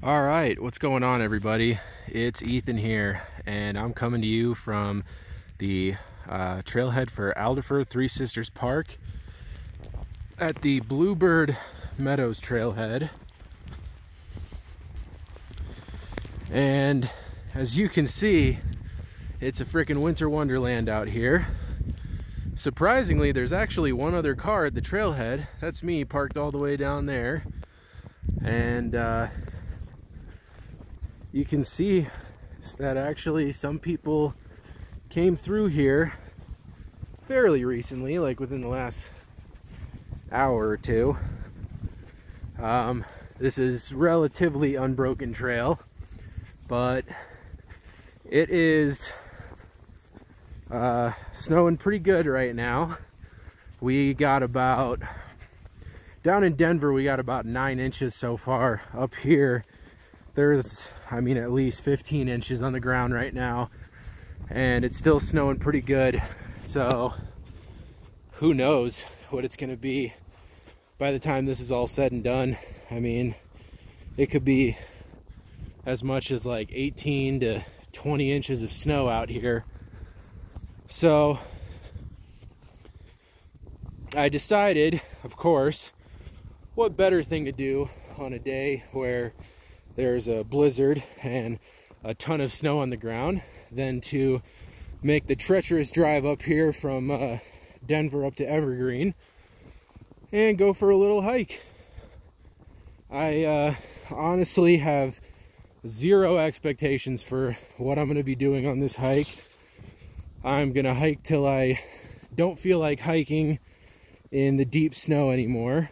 All right, what's going on, everybody? It's Ethan here, and I'm coming to you from the trailhead for Alderfer Three Sisters Park at the Bluebird Meadows trailhead. And as you can see, it's a freaking winter wonderland out here. Surprisingly, there's actually one other car at the trailhead. That's me, parked all the way down there. And you can see that actually some people came through here fairly recently, like within the last hour or two. This is relatively unbroken trail, but it is snowing pretty good right now. We got about, down in Denver, we got about 9 inches so far. Up here, there's, I mean, at least 15 inches on the ground right now, and it's still snowing pretty good. So who knows what it's gonna be by the time this is all said and done. I mean, it could be as much as like 18 to 20 inches of snow out here. So I decided, of course, what better thing to do on a day where there's a blizzard and a ton of snow on the ground than to make the treacherous drive up here from Denver up to Evergreen and go for a little hike. I honestly have zero expectations for what I'm going to be doing on this hike. I'm going to hike till I don't feel like hiking in the deep snow anymore.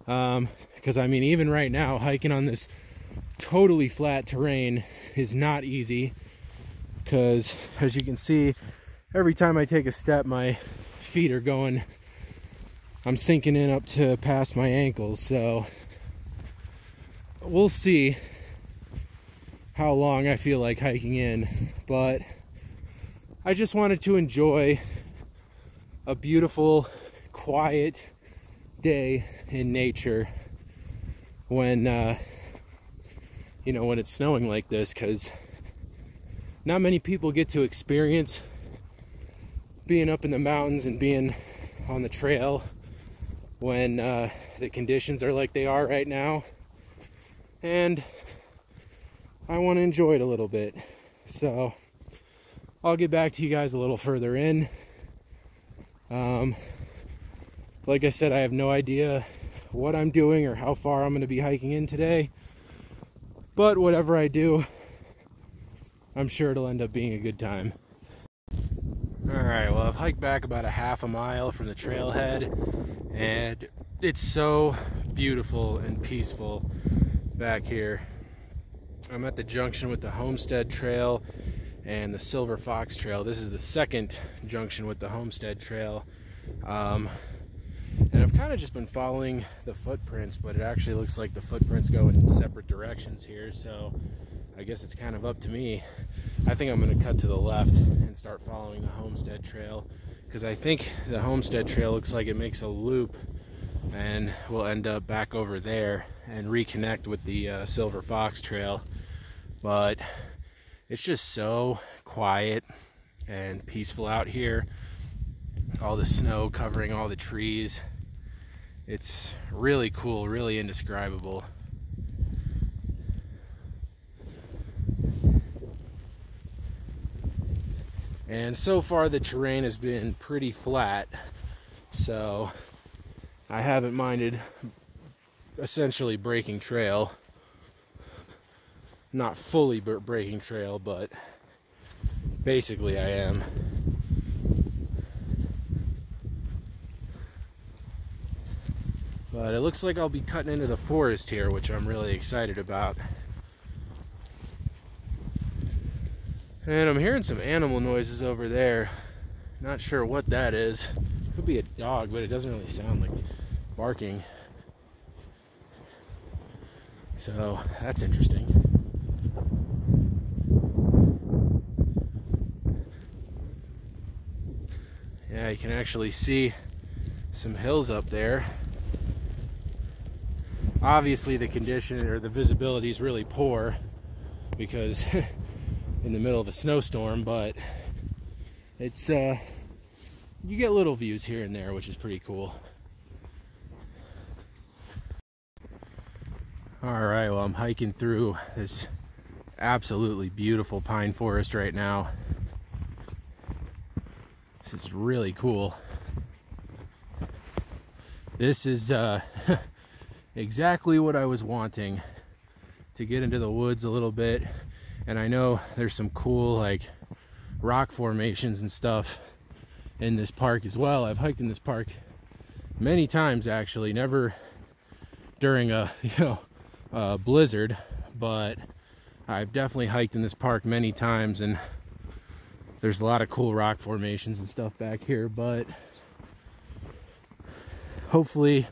Because I mean, even right now, hiking on this totally flat terrain is not easy, because as you can see, every time I take a step, my feet are going, I'm sinking in up to past my ankles. So we'll see how long I feel like hiking in, but I just wanted to enjoy a beautiful, quiet day in nature when you know, when it's snowing like this, because not many people get to experience being up in the mountains and being on the trail when the conditions are like they are right now, and I want to enjoy it a little bit. So I'll get back to you guys a little further in. Like I said, I have no idea what I'm doing or how far I'm going to be hiking in today, but whatever I do, I'm sure it'll end up being a good time. Alright, well, I've hiked back about a half a mile from the trailhead, and it's so beautiful and peaceful back here. I'm at the junction with the Homestead Trail and the Silver Fox Trail. This is the second junction with the Homestead Trail. And I've kind of just been following the footprints, but it actually looks like the footprints go in separate directions here, so I guess it's kind of up to me. I think I'm going to cut to the left and start following the Homestead Trail, because I think the Homestead Trail looks like it makes a loop and we'll end up back over there and reconnect with the Silver Fox Trail. But it's just so quiet and peaceful out here. All the snow covering all the trees. It's really cool, really indescribable. And so far the terrain has been pretty flat, so I haven't minded essentially breaking trail. Not fully breaking trail, but basically I am. But it looks like I'll be cutting into the forest here, which I'm really excited about. And I'm hearing some animal noises over there. Not sure what that is. Could be a dog, but it doesn't really sound like barking. So that's interesting. Yeah, you can actually see some hills up there. Obviously the condition or the visibility is really poor because in the middle of a snowstorm, but it's you get little views here and there, which is pretty cool. All right, well, I'm hiking through this absolutely beautiful pine forest right now. This is really cool. This is exactly what I was wanting, to get into the woods a little bit. And I know there's some cool like rock formations and stuff in this park as well. I've hiked in this park many times actually, never during a blizzard, but I've definitely hiked in this park many times, and there's a lot of cool rock formations and stuff back here. But hopefully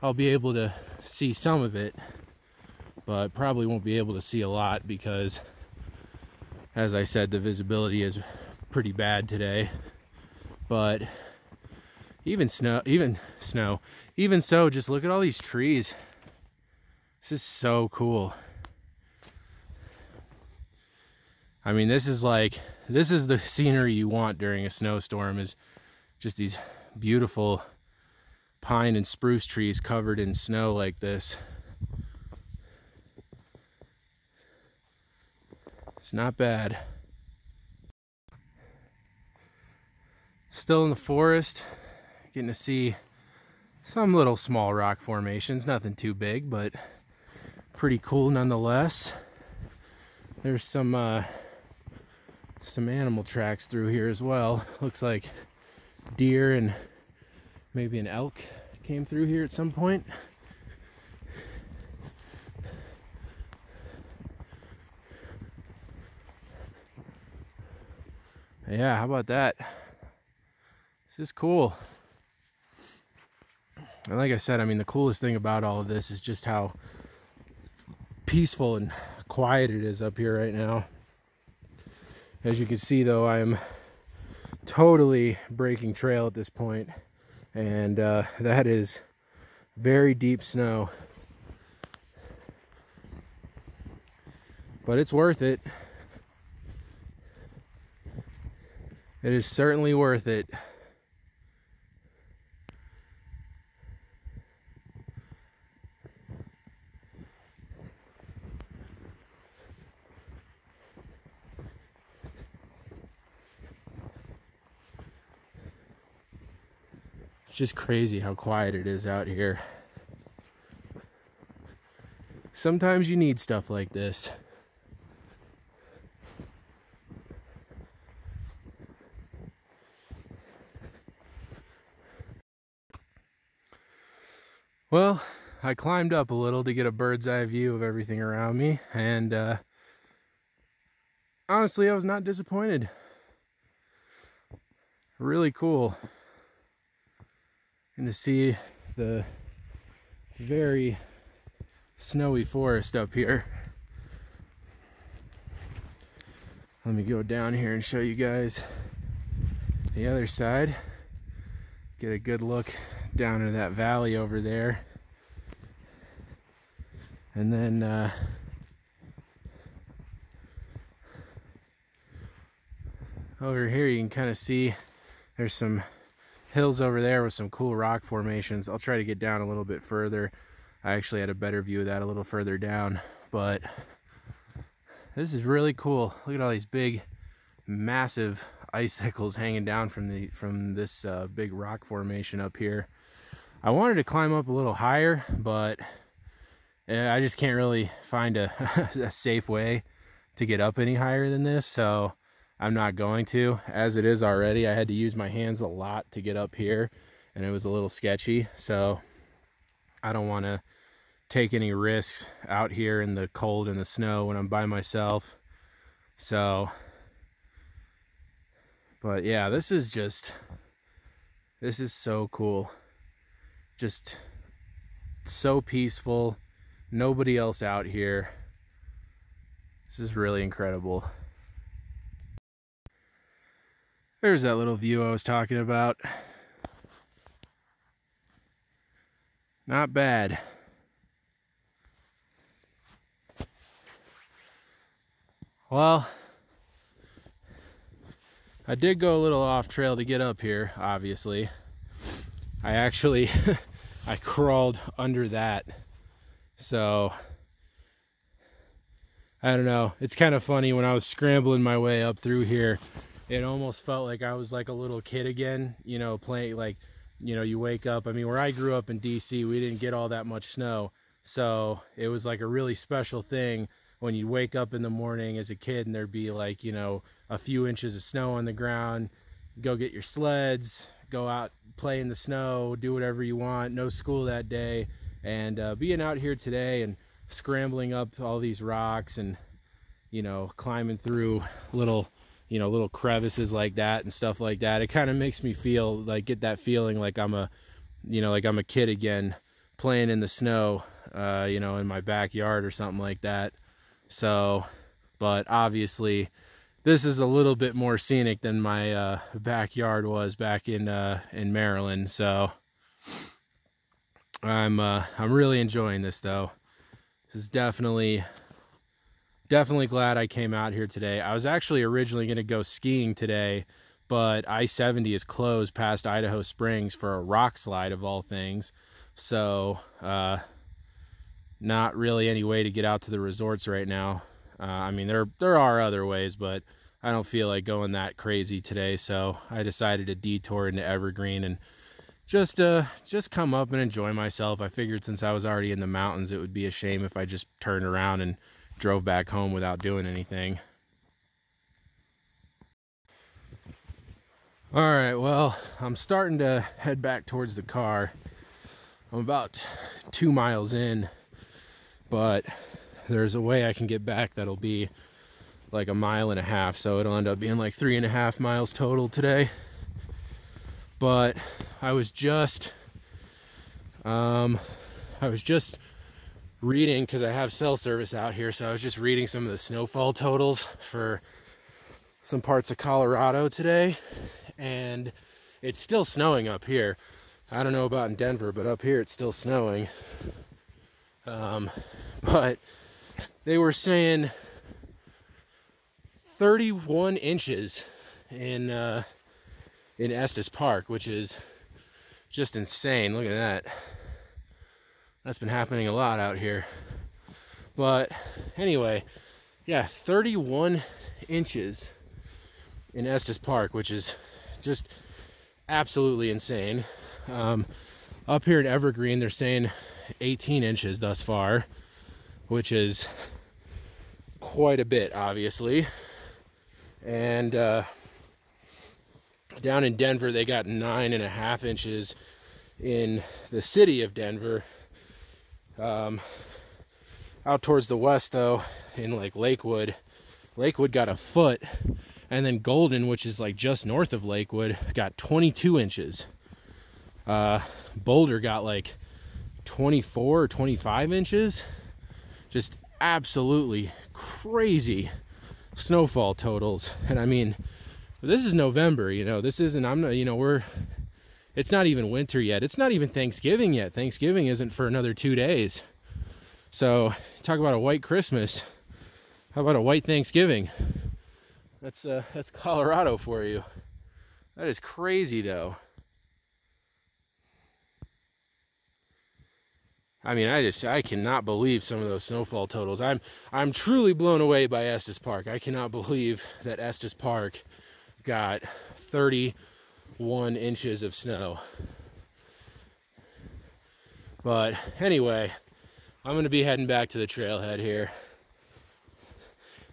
I'll be able to see some of it, but probably won't be able to see a lot because, as I said, the visibility is pretty bad today. But even so, just look at all these trees. This is so cool. I mean, this is the scenery you want during a snowstorm, is just these beautiful pine and spruce trees covered in snow like this. It's not bad. Still in the forest, getting to see some little small rock formations, nothing too big, but pretty cool nonetheless. There's some animal tracks through here as well. Looks like deer and maybe an elk came through here at some point. Yeah, how about that? This is cool. And like I said, I mean, the coolest thing about all of this is just how peaceful and quiet it is up here right now. As you can see though, I am totally breaking trail at this point, and that is very deep snow. But it's worth it. It is certainly worth it. It's just crazy how quiet it is out here. Sometimes you need stuff like this. Well, I climbed up a little to get a bird's eye view of everything around me, and honestly, I was not disappointed. Really cool. And to see the very snowy forest up here. Let me go down here and show you guys the other side. Get a good look down into that valley over there. And then over here you can kind of see there's some hills over there with some cool rock formations. I'll try to get down a little bit further. I actually had a better view of that a little further down, but this is really cool. Look at all these big, massive icicles hanging down from this big rock formation up here. I wanted to climb up a little higher, but I just can't really find a safe way to get up any higher than this, so I'm not going to. As it is already, I had to use my hands a lot to get up here, and it was a little sketchy, so I don't want to take any risks out here in the cold and the snow when I'm by myself. So, but yeah, this is so cool. Just so peaceful. Nobody else out here. This is really incredible. There's that little view I was talking about. Not bad. Well, I did go a little off trail to get up here, obviously. I actually, I crawled under that. So, I don't know. It's kind of funny, when I was scrambling my way up through here, it almost felt like I was like a little kid again, you know, playing like, you know, you wake up. I mean, where I grew up in DC, we didn't get all that much snow. So it was like a really special thing when you wake up in the morning as a kid and there'd be like, you know, a few inches of snow on the ground. Go get your sleds, go out, play in the snow, do whatever you want. No school that day. And being out here today and scrambling up all these rocks and, you know, climbing through little, you know, little crevices like that and stuff like that, it kind of makes me feel like, get that feeling like I'm a, you know, like I'm a kid again, playing in the snow, you know, in my backyard or something like that. So, but obviously this is a little bit more scenic than my backyard was back in Maryland. So I'm really enjoying this though. This is definitely glad I came out here today. I was actually originally going to go skiing today, but I-70 is closed past Idaho Springs for a rock slide of all things. So, not really any way to get out to the resorts right now. I mean, there are other ways, but I don't feel like going that crazy today. So I decided to detour into Evergreen and just come up and enjoy myself. I figured since I was already in the mountains, it would be a shame if I just turned around and drove back home without doing anything. All right, well, I'm starting to head back towards the car. I'm about 2 miles in, but there's a way I can get back that'll be like 1.5 miles, so it'll end up being like 3.5 miles total today. But I was just reading, because I have cell service out here, so I was just reading some of the snowfall totals for some parts of Colorado today, and it's still snowing up here. I don't know about in Denver, but up here it's still snowing. But they were saying 31 inches in Estes Park, which is just insane. Look at that. That's been happening a lot out here. But anyway, yeah, 31 inches in Estes Park, which is just absolutely insane. Up here in Evergreen, they're saying 18 inches thus far, which is quite a bit, obviously. And down in Denver, they got 9.5 inches in the city of Denver. Out towards the west, though, in like Lakewood got 1 foot, and then Golden, which is like just north of Lakewood, got 22 inches. Boulder got like 24 or 25 inches. Just absolutely crazy snowfall totals. And I mean, this is November, you know, this isn't, I'm not, you know, it's not even winter yet. It's not even Thanksgiving yet. Thanksgiving isn't for another 2 days. So talk about a white Christmas. How about a white Thanksgiving? That's Colorado for you. That is crazy though. I mean, I cannot believe some of those snowfall totals. I'm truly blown away by Estes Park. I cannot believe that Estes Park got 31 inches of snow. But anyway, I'm going to be heading back to the trailhead here.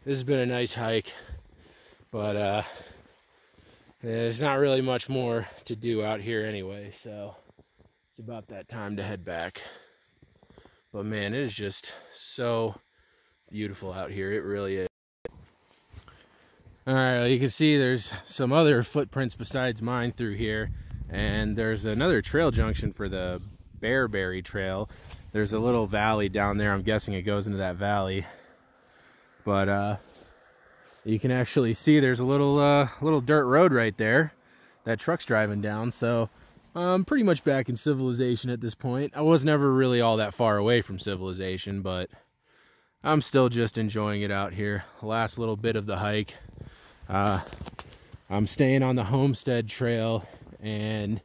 This has been a nice hike, but there's not really much more to do out here anyway, so it's about that time to head back. But man, it is just so beautiful out here. It really is. All right, you can see there's some other footprints besides mine through here, and there's another trail junction for the Bearberry Trail. There's a little valley down there. I'm guessing it goes into that valley. But you can actually see there's a little dirt road right there that truck's driving down. So I'm pretty much back in civilization at this point. I was never really all that far away from civilization, but I'm still just enjoying it out here. Last little bit of the hike. I'm staying on the Homestead Trail, and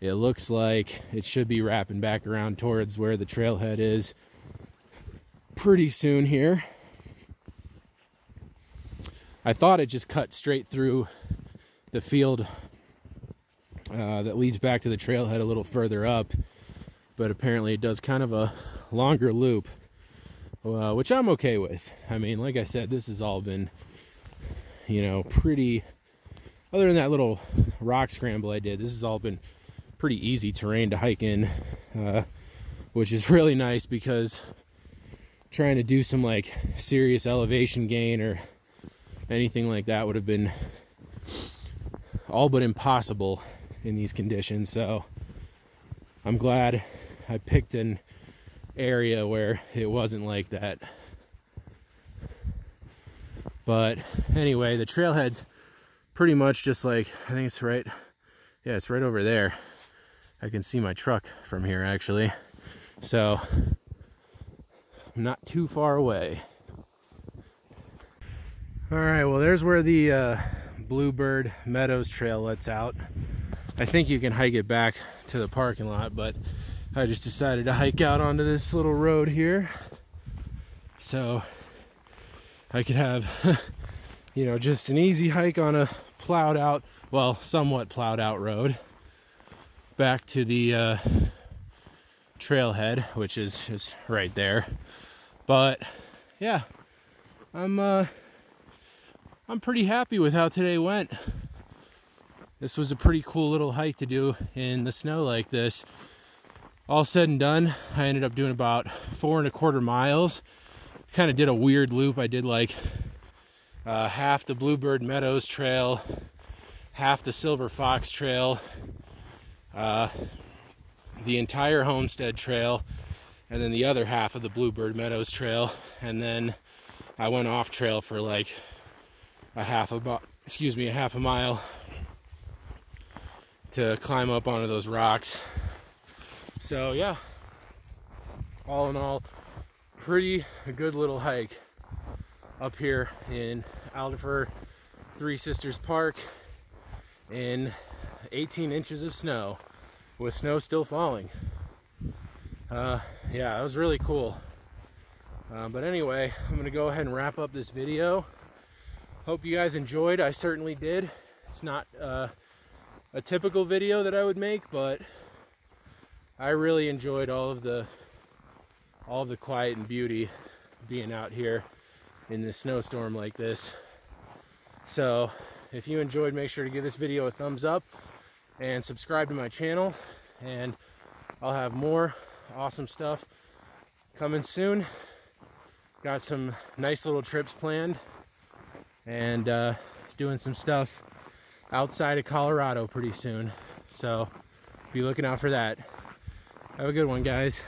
it looks like it should be wrapping back around towards where the trailhead is pretty soon here. I thought it just cut straight through the field that leads back to the trailhead a little further up, but apparently it does kind of a longer loop, which I'm okay with. I mean, like I said, this has all been, you know, pretty, other than that little rock scramble I did, this has all been pretty easy terrain to hike in, which is really nice, because trying to do some like serious elevation gain or anything like that would have been all but impossible in these conditions. So I'm glad I picked an area where it wasn't like that. But anyway, the trailhead's pretty much just like, I think it's right, yeah, it's right over there. I can see my truck from here actually, so I'm not too far away. All right, well, there's where the Bluebird Meadows Trail lets out. I think you can hike it back to the parking lot, but I just decided to hike out onto this little road here so I could have you know, just an easy hike on a plowed out, well, somewhat plowed out road back to the trailhead, which is just right there. But yeah, I'm pretty happy with how today went. This was a pretty cool little hike to do in the snow like this. All said and done, I ended up doing about 4.25 miles. Kind of did a weird loop. I did like half the Bluebird Meadows Trail, half the Silver Fox Trail, the entire Homestead Trail, and then the other half of the Bluebird Meadows Trail, and then I went off trail for like a half a mile to climb up onto those rocks. So yeah, all in all, pretty good little hike up here in Alderfer Three Sisters Park in 18 inches of snow, with snow still falling. Yeah, it was really cool. But anyway, I'm gonna go ahead and wrap up this video. Hope you guys enjoyed. I certainly did. It's not a typical video that I would make, but I really enjoyed all of the quiet and beauty being out here in this snowstorm like this. So if you enjoyed, make sure to give this video a thumbs up and subscribe to my channel, and I'll have more awesome stuff coming soon. Got some nice little trips planned, and doing some stuff outside of Colorado pretty soon, so be looking out for that. Have a good one, guys.